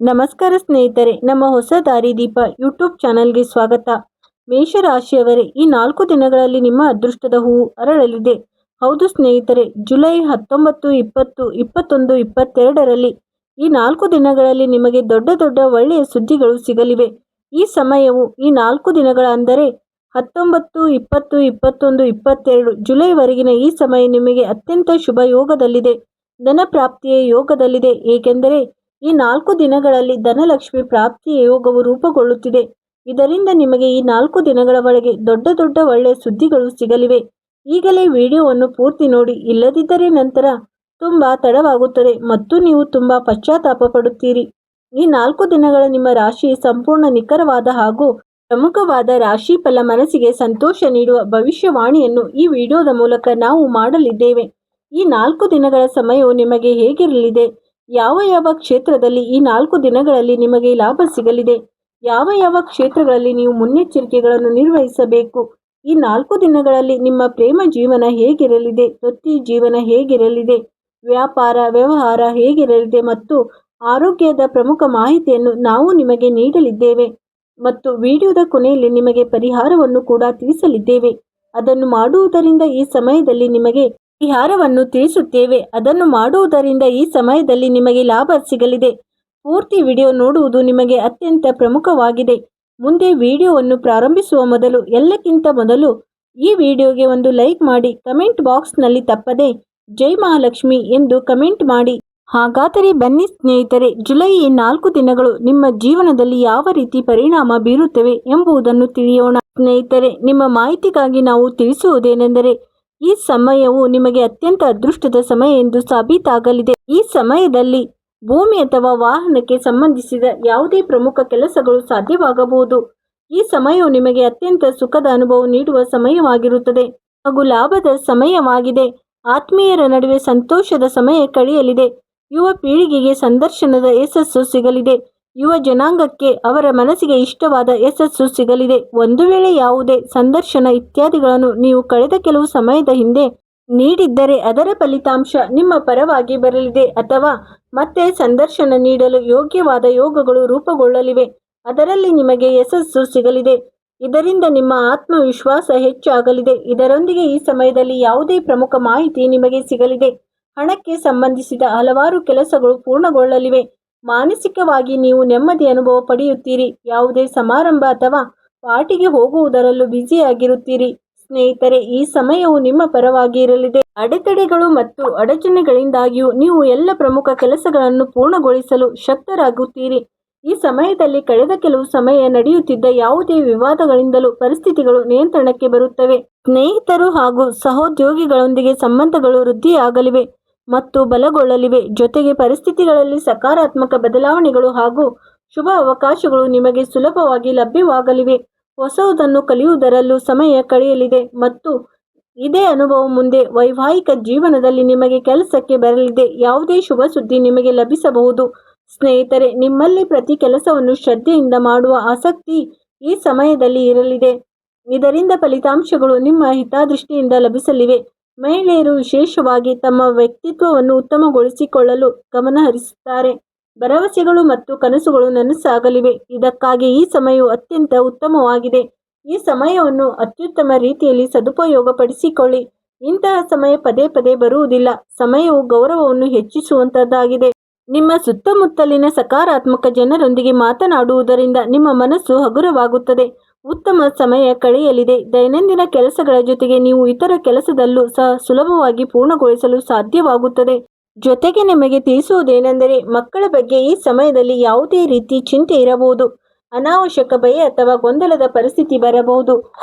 ನಮಸ್ಕಾರ ಸ್ನೇಹಿತರೆ, ನಮ್ಮ ಹೊಸ ದಾರಿದೀಪ ಯೂಟ್ಯೂಬ್ ಚಾನಲ್ಗೆ ಸ್ವಾಗತ. ಮೇಷರಾಶಿಯವರೇ, ಈ 4 ದಿನಗಳಲ್ಲಿ ನಿಮ್ಮ ಅದೃಷ್ಟದ ಹೂವು ಅರಳಲಿದೆ. ಹೌದು ಸ್ನೇಹಿತರೆ, ಜುಲೈ 19, 20, 21, 22ರಲ್ಲಿ ಈ 4 ದಿನಗಳಲ್ಲಿ ನಿಮಗೆ ದೊಡ್ಡ ಒಳ್ಳೆಯ ಸುದ್ದಿಗಳು ಸಿಗಲಿವೆ. ಈ ಸಮಯವು ಈ 4 ದಿನಗಳ ಅಂದರೆ 19, 20, 21, 22 ಜುಲೈವರೆಗಿನ ಈ ಸಮಯ ನಿಮಗೆ ಅತ್ಯಂತ ಶುಭ ಯೋಗದಲ್ಲಿದೆ. ಧನ ಪ್ರಾಪ್ತಿಯ ಯೋಗದಲ್ಲಿದೆ. ಏಕೆಂದರೆ ಈ 4 ದಿನಗಳಲ್ಲಿ ಧನಲಕ್ಷ್ಮಿ ಪ್ರಾಪ್ತಿಯ ಯೋಗವು ರೂಪುಗೊಳ್ಳುತ್ತಿದೆ. ಇದರಿಂದ ನಿಮಗೆ ಈ 4 ದಿನಗಳ ಒಳಗೆ ದೊಡ್ಡ ಒಳ್ಳೆಯ ಸುದ್ದಿಗಳು ಸಿಗಲಿವೆ. ಈಗಲೇ ವಿಡಿಯೋವನ್ನು ಪೂರ್ತಿ ನೋಡಿ, ಇಲ್ಲದಿದ್ದರೆ ನಂತರ ತುಂಬಾ ತಡವಾಗುತ್ತದೆ ಮತ್ತು ನೀವು ತುಂಬಾ ಪಶ್ಚಾತ್ತಾಪ ಪಡುತ್ತೀರಿ. ಈ 4 ದಿನಗಳ ನಿಮ್ಮ ರಾಶಿ ಸಂಪೂರ್ಣ ನಿಖರವಾದ ಹಾಗೂ ಪ್ರಮುಖವಾದ ರಾಶಿ ಫಲ ಮನಸ್ಸಿಗೆ ಸಂತೋಷ ನೀಡುವ ಭವಿಷ್ಯವಾಣಿಯನ್ನು ಈ ವಿಡಿಯೋದ ಮೂಲಕ ನಾವು ಮಾಡಲಿದ್ದೇವೆ. ಈ 4 ದಿನಗಳ ಸಮಯವು ನಿಮಗೆ ಹೇಗಿರಲಿದೆ, ಯಾವ ಕ್ಷೇತ್ರದಲ್ಲಿ ಈ 4 ದಿನಗಳಲ್ಲಿ ನಿಮಗೆ ಲಾಭ ಸಿಗಲಿದೆ, ಯಾವ ಕ್ಷೇತ್ರಗಳಲ್ಲಿ ನೀವು ಮುನ್ನೆಚ್ಚರಿಕೆಗಳನ್ನು ನಿರ್ವಹಿಸಬೇಕು, ಈ 4 ದಿನಗಳಲ್ಲಿ ನಿಮ್ಮ ಪ್ರೇಮ ಜೀವನ ಹೇಗಿರಲಿದೆ, ವೃತ್ತಿ ಜೀವನ ಹೇಗಿರಲಿದೆ, ವ್ಯಾಪಾರ ವ್ಯವಹಾರ ಹೇಗಿರಲಿದೆ ಮತ್ತು ಆರೋಗ್ಯದ ಪ್ರಮುಖ ಮಾಹಿತಿಯನ್ನು ನಾವು ನಿಮಗೆ ನೀಡಲಿದ್ದೇವೆ ಮತ್ತು ವಿಡಿಯೋದ ಕೊನೆಯಲ್ಲಿ ನಿಮಗೆ ಪರಿಹಾರವನ್ನು ಕೂಡ ತಿಳಿಸಲಿದ್ದೇವೆ. ಅದನ್ನು ಮಾಡುವುದರಿಂದ ಈ ಸಮಯದಲ್ಲಿ ನಿಮಗೆ ಪರಿಹಾರವನ್ನು ತಿಳಿಸುತ್ತೇವೆ. ಅದನ್ನು ಮಾಡುವುದರಿಂದ ಈ ಸಮಯದಲ್ಲಿ ನಿಮಗೆ ಲಾಭ ಸಿಗಲಿದೆ. ಪೂರ್ತಿ ವಿಡಿಯೋ ನೋಡುವುದು ನಿಮಗೆ ಅತ್ಯಂತ ಪ್ರಮುಖವಾಗಿದೆ. ಮುಂದೆ ವಿಡಿಯೋವನ್ನು ಪ್ರಾರಂಭಿಸುವ ಮೊದಲು ಎಲ್ಲಕ್ಕಿಂತ ಮೊದಲು ಈ ವಿಡಿಯೋಗೆ ಒಂದು ಲೈಕ್ ಮಾಡಿ, ಕಮೆಂಟ್ ಬಾಕ್ಸ್ನಲ್ಲಿ ತಪ್ಪದೆ ಜೈ ಮಹಾಲಕ್ಷ್ಮಿ ಎಂದು ಕಮೆಂಟ್ ಮಾಡಿ. ಹಾಗಾದರೆ ಬನ್ನಿ ಸ್ನೇಹಿತರೆ, ಜುಲೈ ಈ 4 ದಿನಗಳು ನಿಮ್ಮ ಜೀವನದಲ್ಲಿ ಯಾವ ರೀತಿ ಪರಿಣಾಮ ಬೀರುತ್ತವೆ ಎಂಬುದನ್ನು ತಿಳಿಯೋಣ. ಸ್ನೇಹಿತರೆ, ನಿಮ್ಮ ಮಾಹಿತಿಗಾಗಿ ನಾವು ತಿಳಿಸುವುದೇನೆಂದರೆ, ಈ ಸಮಯವು ನಿಮಗೆ ಅತ್ಯಂತ ಅದೃಷ್ಟದ ಸಮಯ ಎಂದು ಸಾಬೀತಾಗಲಿದೆ. ಈ ಸಮಯದಲ್ಲಿ ಭೂಮಿ ಅಥವಾ ವಾಹನಕ್ಕೆ ಸಂಬಂಧಿಸಿದ ಯಾವುದೇ ಪ್ರಮುಖ ಕೆಲಸಗಳು ಸಾಧ್ಯವಾಗಬಹುದು. ಈ ಸಮಯವು ನಿಮಗೆ ಅತ್ಯಂತ ಸುಖದ ಅನುಭವ ನೀಡುವ ಸಮಯವಾಗಿರುತ್ತದೆ ಹಾಗೂ ಲಾಭದ ಸಮಯವಾಗಿದೆ. ಆತ್ಮೀಯರ ನಡುವೆ ಸಂತೋಷದ ಸಮಯ ಕಳೆಯಲಿದೆ. ಯುವ ಪೀಳಿಗೆಗೆ ಸಂದರ್ಶನದ ಯಶಸ್ಸು ಸಿಗಲಿದೆ. ಯುವ ಜನಾಂಗಕ್ಕೆ ಅವರ ಮನಸ್ಸಿಗೆ ಇಷ್ಟವಾದ ಯಶಸ್ಸು ಸಿಗಲಿದೆ. ಒಂದು ವೇಳೆ ಯಾವುದೇ ಸಂದರ್ಶನ ಇತ್ಯಾದಿಗಳನ್ನು ನೀವು ಕಳೆದ ಕೆಲವು ಸಮಯದ ಹಿಂದೆ ನೀಡಿದ್ದರೆ ಅದರ ಫಲಿತಾಂಶ ನಿಮ್ಮ ಪರವಾಗಿ ಬರಲಿದೆ ಅಥವಾ ಮತ್ತೆ ಸಂದರ್ಶನ ನೀಡಲು ಯೋಗ್ಯವಾದ ಯೋಗಗಳು ರೂಪುಗೊಳ್ಳಲಿವೆ. ಅದರಲ್ಲಿ ನಿಮಗೆ ಯಶಸ್ಸು ಸಿಗಲಿದೆ. ಇದರಿಂದ ನಿಮ್ಮ ಆತ್ಮವಿಶ್ವಾಸ ಹೆಚ್ಚಾಗಲಿದೆ. ಇದರೊಂದಿಗೆ ಈ ಸಮಯದಲ್ಲಿ ಯಾವುದೇ ಪ್ರಮುಖ ಮಾಹಿತಿ ನಿಮಗೆ ಸಿಗಲಿದೆ. ಹಣಕ್ಕೆ ಸಂಬಂಧಿಸಿದ ಹಲವಾರು ಕೆಲಸಗಳು ಪೂರ್ಣಗೊಳ್ಳಲಿವೆ. ಮಾನಸಿಕವಾಗಿ ನೀವು ನೆಮ್ಮದಿ ಅನುಭವ ಪಡೆಯುತ್ತೀರಿ. ಯಾವುದೇ ಸಮಾರಂಭ ಅಥವಾ ಪಾರ್ಟಿಗೆ ಹೋಗುವುದರಲ್ಲೂ ಬ್ಯುಸಿಯಾಗಿರುತ್ತೀರಿ. ಸ್ನೇಹಿತರೆ, ಈ ಸಮಯವು ನಿಮ್ಮ ಪರವಾಗಿ ಇರಲಿದೆ. ಅಡೆತಡೆಗಳು ಮತ್ತು ಅಡಚಣೆಗಳಿಂದಾಗಿಯೂ ನೀವು ಎಲ್ಲ ಪ್ರಮುಖ ಕೆಲಸಗಳನ್ನು ಪೂರ್ಣಗೊಳಿಸಲು ಶಕ್ತರಾಗುತ್ತೀರಿ. ಈ ಸಮಯದಲ್ಲಿ ಕಳೆದ ಕೆಲವು ಸಮಯ ನಡೆಯುತ್ತಿದ್ದ ಯಾವುದೇ ವಿವಾದಗಳಿಂದಲೂ ಪರಿಸ್ಥಿತಿಗಳು ನಿಯಂತ್ರಣಕ್ಕೆ ಬರುತ್ತವೆ. ಸ್ನೇಹಿತರು ಹಾಗೂ ಸಹೋದ್ಯೋಗಿಗಳೊಂದಿಗೆ ಸಂಬಂಧಗಳು ವೃದ್ಧಿಯಾಗಲಿವೆ ಮತ್ತು ಬಲಗೊಳ್ಳಲಿವೆ. ಜೊತೆಗೆ ಪರಿಸ್ಥಿತಿಗಳಲ್ಲಿ ಸಕಾರಾತ್ಮಕ ಬದಲಾವಣೆಗಳು ಹಾಗೂ ಶುಭ ಅವಕಾಶಗಳು ನಿಮಗೆ ಸುಲಭವಾಗಿ ಲಭ್ಯವಾಗಲಿವೆ. ಹೊಸದನ್ನು ಕಲಿಯುವುದರಲ್ಲೂ ಸಮಯ ಕಳೆಯಲಿದೆ ಮತ್ತು ಇದೇ ಅನುಭವ ಮುಂದೆ ವೈವಾಹಿಕ ಜೀವನದಲ್ಲಿ ನಿಮಗೆ ಕೆಲಸಕ್ಕೆ ಬರಲಿದೆ. ಯಾವುದೇ ಶುಭ ಸುದ್ದಿ ನಿಮಗೆ ಲಭಿಸಬಹುದು. ಸ್ನೇಹಿತರೆ, ನಿಮ್ಮಲ್ಲಿ ಪ್ರತಿ ಕೆಲಸವನ್ನು ಶ್ರದ್ಧೆಯಿಂದ ಮಾಡುವ ಆಸಕ್ತಿ ಈ ಸಮಯದಲ್ಲಿ ಇರಲಿದೆ. ಇದರಿಂದ ಫಲಿತಾಂಶಗಳು ನಿಮ್ಮ ಹಿತದೃಷ್ಟಿಯಿಂದ ಲಭಿಸಲಿವೆ. ಮಹಿಳೆಯರು ವಿಶೇಷವಾಗಿ ತಮ್ಮ ವ್ಯಕ್ತಿತ್ವವನ್ನು ಉತ್ತಮಗೊಳಿಸಿಕೊಳ್ಳಲು ಗಮನ ಹರಿಸುತ್ತಾರೆ. ಭರವಸೆಗಳು ಮತ್ತು ಕನಸುಗಳು ನನಸಾಗಲಿವೆ. ಇದಕ್ಕಾಗಿ ಈ ಸಮಯವು ಅತ್ಯಂತ ಉತ್ತಮವಾಗಿದೆ. ಈ ಸಮಯವನ್ನು ಅತ್ಯುತ್ತಮ ರೀತಿಯಲ್ಲಿ ಸದುಪಯೋಗಪಡಿಸಿಕೊಳ್ಳಿ. ಇಂತಹ ಸಮಯ ಪದೇ ಬರುವುದಿಲ್ಲ. ಸಮಯವು ಗೌರವವನ್ನು ಹೆಚ್ಚಿಸುವಂತದ್ದಾಗಿದೆ. ನಿಮ್ಮ ಸುತ್ತಮುತ್ತಲಿನ ಸಕಾರಾತ್ಮಕ ಜನರೊಂದಿಗೆ ಮಾತನಾಡುವುದರಿಂದ ನಿಮ್ಮ ಮನಸ್ಸು ಹಗುರವಾಗುತ್ತದೆ. ಉತ್ತಮ ಸಮಯ ಕಳೆಯಲಿದೆ. ದೈನಂದಿನ ಕೆಲಸಗಳ ಜೊತೆಗೆ ನೀವು ಇತರ ಕೆಲಸದಲ್ಲೂ ಸಹ ಸುಲಭವಾಗಿ ಪೂರ್ಣಗೊಳಿಸಲು ಸಾಧ್ಯವಾಗುತ್ತದೆ. ಜೊತೆಗೆ ನಿಮಗೆ ತಿಳಿಸುವುದೇನೆಂದರೆ, ಮಕ್ಕಳ ಬಗ್ಗೆ ಈ ಸಮಯದಲ್ಲಿ ಯಾವುದೇ ರೀತಿ ಚಿಂತೆ ಇರಬಹುದು. ಅನಾವಶ್ಯಕ ಭಯ ಅಥವಾ ಗೊಂದಲದ ಪರಿಸ್ಥಿತಿ ಬರಬಹುದು.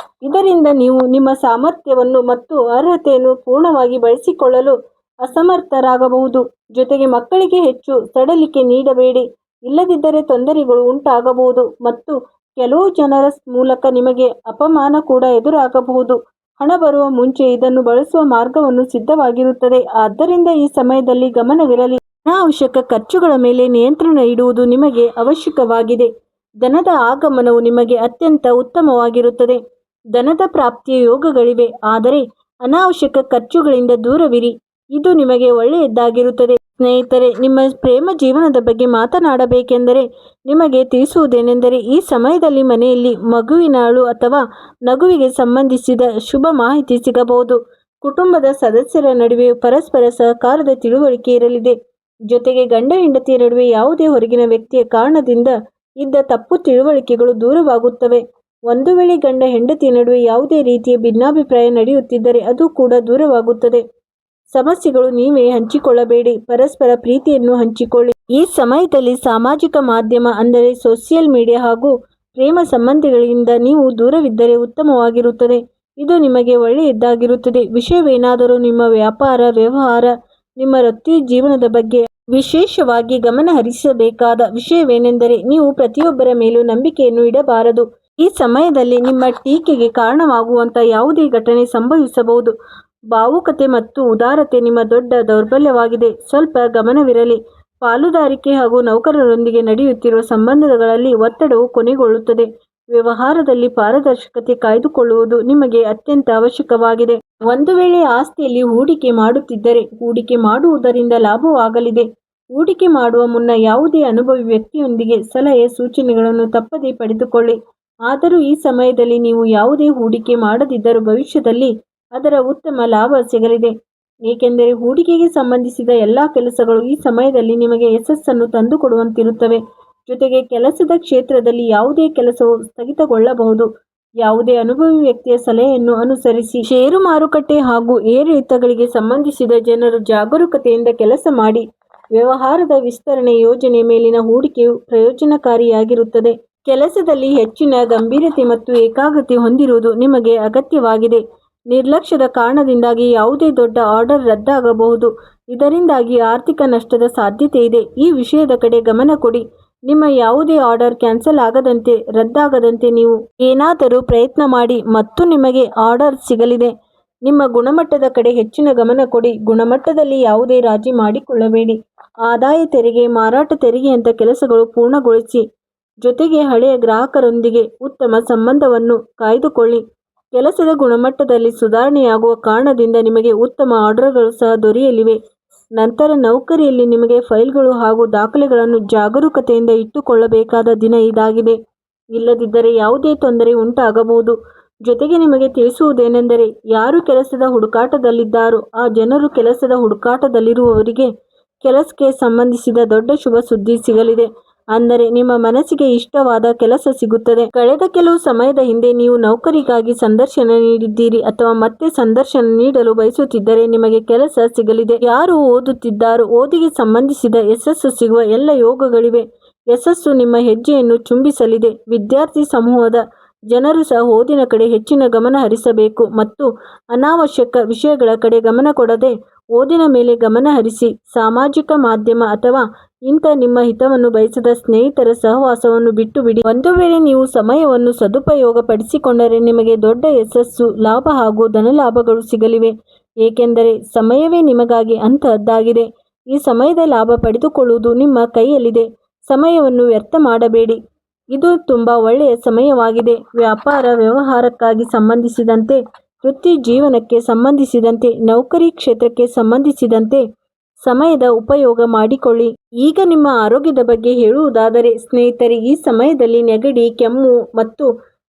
ಇದರಿಂದ ನೀವು ನಿಮ್ಮ ಸಾಮರ್ಥ್ಯವನ್ನು ಮತ್ತು ಅರ್ಹತೆಯನ್ನು ಪೂರ್ಣವಾಗಿ ಬಳಸಿಕೊಳ್ಳಲು ಅಸಮರ್ಥರಾಗಬಹುದು. ಜೊತೆಗೆ ಮಕ್ಕಳಿಗೆ ಹೆಚ್ಚು ಸಡಲಿಕೆ ನೀಡಬೇಡಿ, ಇಲ್ಲದಿದ್ದರೆ ತೊಂದರೆಗಳು ಉಂಟಾಗಬಹುದು ಮತ್ತು ಕೆಲವು ಜನರ ಮೂಲಕ ನಿಮಗೆ ಅಪಮಾನ ಕೂಡ ಎದುರಾಗಬಹುದು. ಹಣ ಬರುವ ಮುಂಚೆ ಇದನ್ನು ಬಳಸುವ ಮಾರ್ಗವನ್ನು ಸಿದ್ಧವಾಗಿರುತ್ತದೆ. ಆದ್ದರಿಂದ ಈ ಸಮಯದಲ್ಲಿ ಗಮನವಿರಲಿ. ಅನಾವಶ್ಯಕ ಖರ್ಚುಗಳ ಮೇಲೆ ನಿಯಂತ್ರಣ ಇಡುವುದು ನಿಮಗೆ ಅವಶ್ಯಕವಾಗಿದೆ. ಧನದ ಆಗಮನವು ನಿಮಗೆ ಅತ್ಯಂತ ಉತ್ತಮವಾಗಿರುತ್ತದೆ. ಧನದ ಪ್ರಾಪ್ತಿಯ ಯೋಗಗಳಿವೆ, ಆದರೆ ಅನಾವಶ್ಯಕ ಖರ್ಚುಗಳಿಂದ ದೂರವಿರಿ. ಇದು ನಿಮಗೆ ಒಳ್ಳೆಯದಾಗಿರುತ್ತದೆ. ಸ್ನೇಹಿತರೆ, ನಿಮ್ಮ ಪ್ರೇಮ ಜೀವನದ ಬಗ್ಗೆ ಮಾತನಾಡಬೇಕೆಂದರೆ ನಿಮಗೆ ತಿಳಿಸುವುದೇನೆಂದರೆ, ಈ ಸಮಯದಲ್ಲಿ ಮನೆಯಲ್ಲಿ ಮಗುವಿನಾಳು ಅಥವಾ ನಗುವಿಗೆ ಸಂಬಂಧಿಸಿದ ಶುಭ ಮಾಹಿತಿ ಸಿಗಬಹುದು. ಕುಟುಂಬದ ಸದಸ್ಯರ ನಡುವೆ ಪರಸ್ಪರ ಸಹಕಾರದ ತಿಳುವಳಿಕೆ ಇರಲಿದೆ. ಜೊತೆಗೆ ಗಂಡ ಹೆಂಡತಿಯ ನಡುವೆ ಯಾವುದೇ ಹೊರಗಿನ ವ್ಯಕ್ತಿಯ ಕಾರಣದಿಂದ ಇದ್ದ ತಪ್ಪು ತಿಳುವಳಿಕೆಗಳು ದೂರವಾಗುತ್ತವೆ. ಒಂದು ವೇಳೆ ಗಂಡ ಹೆಂಡತಿಯ ನಡುವೆ ಯಾವುದೇ ರೀತಿಯ ಭಿನ್ನಾಭಿಪ್ರಾಯ ನಡೆಯುತ್ತಿದ್ದರೆ ಅದು ಕೂಡ ದೂರವಾಗುತ್ತದೆ. ಸಮಸ್ಯೆಗಳು ನೀವೇ ಹಂಚಿಕೊಳ್ಳಬೇಡಿ, ಪರಸ್ಪರ ಪ್ರೀತಿಯನ್ನು ಹಂಚಿಕೊಳ್ಳಿ. ಈ ಸಮಯದಲ್ಲಿ ಸಾಮಾಜಿಕ ಮಾಧ್ಯಮ ಅಂದರೆ ಸೋಷಿಯಲ್ ಮೀಡಿಯಾ ಹಾಗೂ ಪ್ರೇಮ ಸಂಬಂಧಿಗಳಿಂದ ನೀವು ದೂರವಿದ್ದರೆ ಉತ್ತಮವಾಗಿರುತ್ತದೆ. ಇದು ನಿಮಗೆ ಒಳ್ಳೆಯದಾಗಿರುತ್ತದೆ. ವಿಷಯವೇನಾದರೂ ನಿಮ್ಮ ವ್ಯಾಪಾರ, ವ್ಯವಹಾರ, ನಿಮ್ಮ ವೃತ್ತಿ ಜೀವನದ ಬಗ್ಗೆ ವಿಶೇಷವಾಗಿ ಗಮನ ಹರಿಸಬೇಕಾದ ವಿಷಯವೇನೆಂದರೆ ನೀವು ಪ್ರತಿಯೊಬ್ಬರ ಮೇಲೂ ನಂಬಿಕೆಯನ್ನು ಇಡಬಾರದು. ಈ ಸಮಯದಲ್ಲಿ ನಿಮ್ಮ ಟೀಕೆಗೆ ಕಾರಣವಾಗುವಂಥ ಯಾವುದೇ ಘಟನೆ ಸಂಭವಿಸಬಹುದು. ಭಾವುಕತೆ ಮತ್ತು ಉದಾರತೆ ನಿಮ್ಮ ದೊಡ್ಡ ದೌರ್ಬಲ್ಯವಾಗಿದೆ. ಸ್ವಲ್ಪ ಗಮನವಿರಲಿ. ಪಾಲುದಾರಿಕೆ ಹಾಗೂ ನೌಕರರೊಂದಿಗೆ ನಡೆಯುತ್ತಿರುವ ಸಂಬಂಧಗಳಲ್ಲಿ ಒತ್ತಡವು ಕೊನೆಗೊಳ್ಳುತ್ತದೆ. ವ್ಯವಹಾರದಲ್ಲಿ ಪಾರದರ್ಶಕತೆ ಕಾಯ್ದುಕೊಳ್ಳುವುದು ನಿಮಗೆ ಅತ್ಯಂತ ಅವಶ್ಯಕವಾಗಿದೆ. ಒಂದು ವೇಳೆ ಆಸ್ತಿಯಲ್ಲಿ ಹೂಡಿಕೆ ಮಾಡುತ್ತಿದ್ದರೆ ಹೂಡಿಕೆ ಮಾಡುವುದರಿಂದ ಲಾಭವಾಗಲಿದೆ. ಹೂಡಿಕೆ ಮಾಡುವ ಮುನ್ನ ಯಾವುದೇ ಅನುಭವಿ ವ್ಯಕ್ತಿಯೊಂದಿಗೆ ಸಲಹೆ ಸೂಚನೆಗಳನ್ನು ತಪ್ಪದೇ ಪಡೆದುಕೊಳ್ಳಿ. ಆದರೂ ಈ ಸಮಯದಲ್ಲಿ ನೀವು ಯಾವುದೇ ಹೂಡಿಕೆ ಮಾಡದಿದ್ದರೂ ಭವಿಷ್ಯದಲ್ಲಿ ಅದರ ಉತ್ತಮ ಲಾಭ ಸಿಗಲಿದೆ. ಏಕೆಂದರೆ ಹೂಡಿಕೆಗೆ ಸಂಬಂಧಿಸಿದ ಎಲ್ಲ ಕೆಲಸಗಳು ಈ ಸಮಯದಲ್ಲಿ ನಿಮಗೆ ಯಶಸ್ಸನ್ನು ತಂದುಕೊಡುವಂತಿರುತ್ತವೆ. ಜೊತೆಗೆ ಕೆಲಸದ ಕ್ಷೇತ್ರದಲ್ಲಿ ಯಾವುದೇ ಕೆಲಸವು ಸ್ಥಗಿತಗೊಳ್ಳಬಹುದು. ಯಾವುದೇ ಅನುಭವಿ ವ್ಯಕ್ತಿಯ ಸಲಹೆಯನ್ನು ಅನುಸರಿಸಿ. ಷೇರು ಮಾರುಕಟ್ಟೆ ಹಾಗೂ ಏರಿಳಿತಗಳಿಗೆ ಸಂಬಂಧಿಸಿದ ಜನರು ಜಾಗರೂಕತೆಯಿಂದ ಕೆಲಸ ಮಾಡಿ. ವ್ಯವಹಾರದ ವಿಸ್ತರಣೆ ಯೋಜನೆ ಮೇಲಿನ ಹೂಡಿಕೆಯು ಪ್ರಯೋಜನಕಾರಿಯಾಗಿರುತ್ತದೆ. ಕೆಲಸದಲ್ಲಿ ಹೆಚ್ಚಿನ ಗಂಭೀರತೆ ಮತ್ತು ಏಕಾಗ್ರತೆ ಹೊಂದಿರುವುದು ನಿಮಗೆ ಅಗತ್ಯವಾಗಿದೆ. ನಿರ್ಲಕ್ಷ್ಯದ ಕಾರಣದಿಂದಾಗಿ ಯಾವುದೇ ದೊಡ್ಡ ಆರ್ಡರ್ ರದ್ದಾಗಬಹುದು. ಇದರಿಂದಾಗಿ ಆರ್ಥಿಕ ನಷ್ಟದ ಸಾಧ್ಯತೆ ಇದೆ. ಈ ವಿಷಯದ ಕಡೆ ಗಮನ ಕೊಡಿ. ನಿಮ್ಮ ಯಾವುದೇ ಆರ್ಡರ್ ಕ್ಯಾನ್ಸಲ್ ಆಗದಂತೆ, ರದ್ದಾಗದಂತೆ ನೀವು ಏನಾದರೂ ಪ್ರಯತ್ನ ಮಾಡಿ ಮತ್ತು ನಿಮಗೆ ಆರ್ಡರ್ ಸಿಗಲಿದೆ. ನಿಮ್ಮ ಗುಣಮಟ್ಟದ ಕಡೆ ಹೆಚ್ಚಿನ ಗಮನ ಕೊಡಿ. ಗುಣಮಟ್ಟದಲ್ಲಿ ಯಾವುದೇ ರಾಜಿ ಮಾಡಿಕೊಳ್ಳಬೇಡಿ. ಆದಾಯ ತೆರಿಗೆ, ಮಾರಾಟ ತೆರಿಗೆಯಂಥ ಕೆಲಸಗಳು ಪೂರ್ಣಗೊಳಿಸಿ. ಜೊತೆಗೆ ಹಳೆಯ ಗ್ರಾಹಕರೊಂದಿಗೆ ಉತ್ತಮ ಸಂಬಂಧವನ್ನು ಕಾಯ್ದುಕೊಳ್ಳಿ. ಕೆಲಸದ ಗುಣಮಟ್ಟದಲ್ಲಿ ಸುಧಾರಣೆಯಾಗುವ ಕಾರಣದಿಂದ ನಿಮಗೆ ಉತ್ತಮ ಆರ್ಡರ್ಗಳು ಸಹ ದೊರೆಯಲಿವೆ. ನಂತರ ನೌಕರಿಯಲ್ಲಿ ನಿಮಗೆ ಫೈಲ್ಗಳು ಹಾಗೂ ದಾಖಲೆಗಳನ್ನು ಜಾಗರೂಕತೆಯಿಂದ ಇಟ್ಟುಕೊಳ್ಳಬೇಕಾದ ದಿನ ಇದಾಗಿದೆ. ಇಲ್ಲದಿದ್ದರೆ ಯಾವುದೇ ತೊಂದರೆ ಉಂಟಾಗಬಹುದು. ಜೊತೆಗೆ ನಿಮಗೆ ತಿಳಿಸುವುದೇನೆಂದರೆ, ಯಾರು ಕೆಲಸದ ಹುಡುಕಾಟದಲ್ಲಿದ್ದಾರೋ ಆ ಜನರು ಕೆಲಸದ ಹುಡುಕಾಟದಲ್ಲಿರುವವರಿಗೆ ಕೆಲಸಕ್ಕೆ ಸಂಬಂಧಿಸಿದ ದೊಡ್ಡ ಶುಭ ಸುದ್ದಿ ಸಿಗಲಿದೆ. ಅಂದರೆ ನಿಮ್ಮ ಮನಸ್ಸಿಗೆ ಇಷ್ಟವಾದ ಕೆಲಸ ಸಿಗುತ್ತದೆ. ಕಳೆದ ಕೆಲವು ಸಮಯದ ಹಿಂದೆ ನೀವು ನೌಕರಿಗಾಗಿ ಸಂದರ್ಶನ ನೀಡಿದ್ದೀರಿ ಅಥವಾ ಮತ್ತೆ ಸಂದರ್ಶನ ನೀಡಲು ಬಯಸುತ್ತಿದ್ದರೆ ನಿಮಗೆ ಕೆಲಸ ಸಿಗಲಿದೆ. ಯಾರು ಓದುತ್ತಿದ್ದಾರೋ ಓದಿಗೆ ಸಂಬಂಧಿಸಿದ ಯಶಸ್ಸು ಸಿಗುವ ಎಲ್ಲ ಯೋಗಗಳಿವೆ. ಯಶಸ್ಸು ನಿಮ್ಮ ಹೆಜ್ಜೆಯನ್ನು ಚುಂಬಿಸಲಿದೆ. ವಿದ್ಯಾರ್ಥಿ ಸಮೂಹದ ಜನರು ಸಹ ಓದಿನ ಕಡೆ ಹೆಚ್ಚಿನ ಗಮನ ಹರಿಸಬೇಕು ಮತ್ತು ಅನಾವಶ್ಯಕ ವಿಷಯಗಳ ಕಡೆ ಗಮನ ಕೊಡದೆ ಓದಿನ ಮೇಲೆ ಗಮನ ಹರಿಸಿ. ಸಾಮಾಜಿಕ ಮಾಧ್ಯಮ ಅಥವಾ ಇಂಥ ನಿಮ್ಮ ಹಿತವನ್ನು ಬಯಸದ ಸ್ನೇಹಿತರ ಸಹವಾಸವನ್ನು ಬಿಟ್ಟು ಬಿಡಿ. ಒಂದು ವೇಳೆ ನೀವು ಸಮಯವನ್ನು ಸದುಪಯೋಗಪಡಿಸಿಕೊಂಡರೆ ನಿಮಗೆ ದೊಡ್ಡ ಯಶಸ್ಸು, ಲಾಭ ಹಾಗೂ ಧನಲಾಭಗಳು ಸಿಗಲಿವೆ. ಏಕೆಂದರೆ ಸಮಯವೇ ನಿಮಗಾಗಿ ಅಂತಹದ್ದಾಗಿದೆ. ಈ ಸಮಯದ ಲಾಭ ಪಡೆದುಕೊಳ್ಳುವುದು ನಿಮ್ಮ ಕೈಯಲ್ಲಿದೆ. ಸಮಯವನ್ನು ವ್ಯರ್ಥ ಮಾಡಬೇಡಿ. ಇದು ತುಂಬಾ ಒಳ್ಳೆಯ ಸಮಯವಾಗಿದೆ. ವ್ಯಾಪಾರ ವ್ಯವಹಾರಕ್ಕಾಗಿ ಸಂಬಂಧಿಸಿದಂತೆ, ವೃತ್ತಿ ಜೀವನಕ್ಕೆ ಸಂಬಂಧಿಸಿದಂತೆ, ನೌಕರಿ ಕ್ಷೇತ್ರಕ್ಕೆ ಸಂಬಂಧಿಸಿದಂತೆ ಸಮಯದ ಉಪಯೋಗ ಮಾಡಿಕೊಳ್ಳಿ. ಈಗ ನಿಮ್ಮ ಆರೋಗ್ಯದ ಬಗ್ಗೆ ಹೇಳುವುದಾದರೆ ಸ್ನೇಹಿತರೆ, ಈ ಸಮಯದಲ್ಲಿ ನೆಗಡಿ, ಕೆಮ್ಮು ಮತ್ತು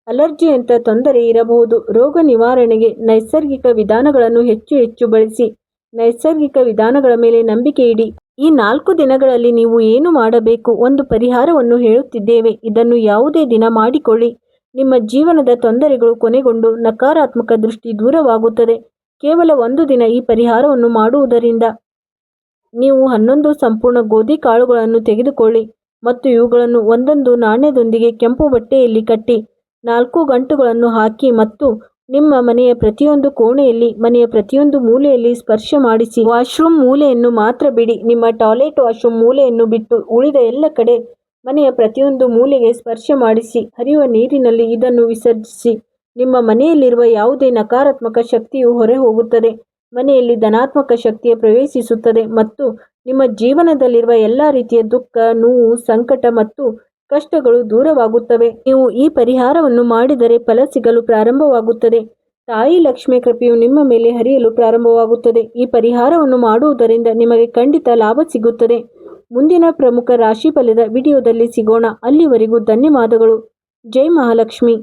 ಅಲರ್ಜಿಯಂಥ ತೊಂದರೆ ಇರಬಹುದು. ರೋಗ ನಿವಾರಣೆಗೆ ನೈಸರ್ಗಿಕ ವಿಧಾನಗಳನ್ನು ಹೆಚ್ಚು ಬಳಸಿ. ನೈಸರ್ಗಿಕ ವಿಧಾನಗಳ ಮೇಲೆ ನಂಬಿಕೆ ಇಡಿ. ಈ 4 ದಿನಗಳಲ್ಲಿ ನೀವು ಏನು ಮಾಡಬೇಕು? ಒಂದು ಪರಿಹಾರವನ್ನು ಹೇಳುತ್ತಿದ್ದೇವೆ. ಇದನ್ನು ಯಾವುದೇ ದಿನ ಮಾಡಿಕೊಳ್ಳಿ. ನಿಮ್ಮ ಜೀವನದ ತೊಂದರೆಗಳು ಕೊನೆಗೊಂಡು ನಕಾರಾತ್ಮಕ ದೃಷ್ಟಿ ದೂರವಾಗುತ್ತದೆ. ಕೇವಲ ಒಂದು ದಿನ ಈ ಪರಿಹಾರವನ್ನು ಮಾಡುವುದರಿಂದ ನೀವು 11 ಸಂಪೂರ್ಣ ಗೋಧಿ ಕಾಳುಗಳನ್ನು ತೆಗೆದುಕೊಳ್ಳಿ ಮತ್ತು ಇವುಗಳನ್ನು ಒಂದೊಂದು ನಾಣ್ಯದೊಂದಿಗೆ ಕೆಂಪು ಬಟ್ಟೆಯಲ್ಲಿ ಕಟ್ಟಿ 4 ಗಂಟುಗಳನ್ನು ಹಾಕಿ ಮತ್ತು ನಿಮ್ಮ ಮನೆಯ ಪ್ರತಿಯೊಂದು ಕೋಣೆಯಲ್ಲಿ, ಮನೆಯ ಪ್ರತಿಯೊಂದು ಮೂಲೆಯಲ್ಲಿ ಸ್ಪರ್ಶ ಮಾಡಿಸಿ. ವಾಶ್ರೂಮ್ ಮೂಲೆಯನ್ನು ಮಾತ್ರ ಬಿಡಿ. ನಿಮ್ಮ ಟಾಯ್ಲೆಟ್ ವಾಶ್ರೂಮ್ ಮೂಲೆಯನ್ನು ಬಿಟ್ಟು ಉಳಿದ ಎಲ್ಲ ಕಡೆ ಮನೆಯ ಪ್ರತಿಯೊಂದು ಮೂಲೆಗೆ ಸ್ಪರ್ಶ ಮಾಡಿಸಿ. ಹರಿಯುವ ನೀರಿನಲ್ಲಿ ಇದನ್ನು ವಿಸರ್ಜಿಸಿ. ನಿಮ್ಮ ಮನೆಯಲ್ಲಿರುವ ಯಾವುದೇ ನಕಾರಾತ್ಮಕ ಶಕ್ತಿಯು ಹೊರ ಹೋಗುತ್ತದೆ. ಮನೆಯಲ್ಲಿ ಧನಾತ್ಮಕ ಶಕ್ತಿಯ ಪ್ರವೇಶಿಸುತ್ತದೆ ಮತ್ತು ನಿಮ್ಮ ಜೀವನದಲ್ಲಿರುವ ಎಲ್ಲ ರೀತಿಯ ದುಃಖ, ನೋವು, ಸಂಕಟ ಮತ್ತು ಕಷ್ಟಗಳು ದೂರವಾಗುತ್ತವೆ. ನೀವು ಈ ಪರಿಹಾರವನ್ನು ಮಾಡಿದರೆ ಫಲ ಸಿಗಲು ಪ್ರಾರಂಭವಾಗುತ್ತದೆ. ತಾಯಿ ಲಕ್ಷ್ಮಿಯ ಕೃಪೆಯು ನಿಮ್ಮ ಮೇಲೆ ಹರಿಯಲು ಪ್ರಾರಂಭವಾಗುತ್ತದೆ. ಈ ಪರಿಹಾರವನ್ನು ಮಾಡುವುದರಿಂದ ನಿಮಗೆ ಖಂಡಿತ ಲಾಭ ಸಿಗುತ್ತದೆ. ಮುಂದಿನ ಪ್ರಮುಖ ರಾಶಿ ಫಲದ ವಿಡಿಯೋದಲ್ಲಿ ಸಿಗೋಣ. ಅಲ್ಲಿವರೆಗೂ ಧನ್ಯವಾದಗಳು. ಜೈ ಮಹಾಲಕ್ಷ್ಮಿ.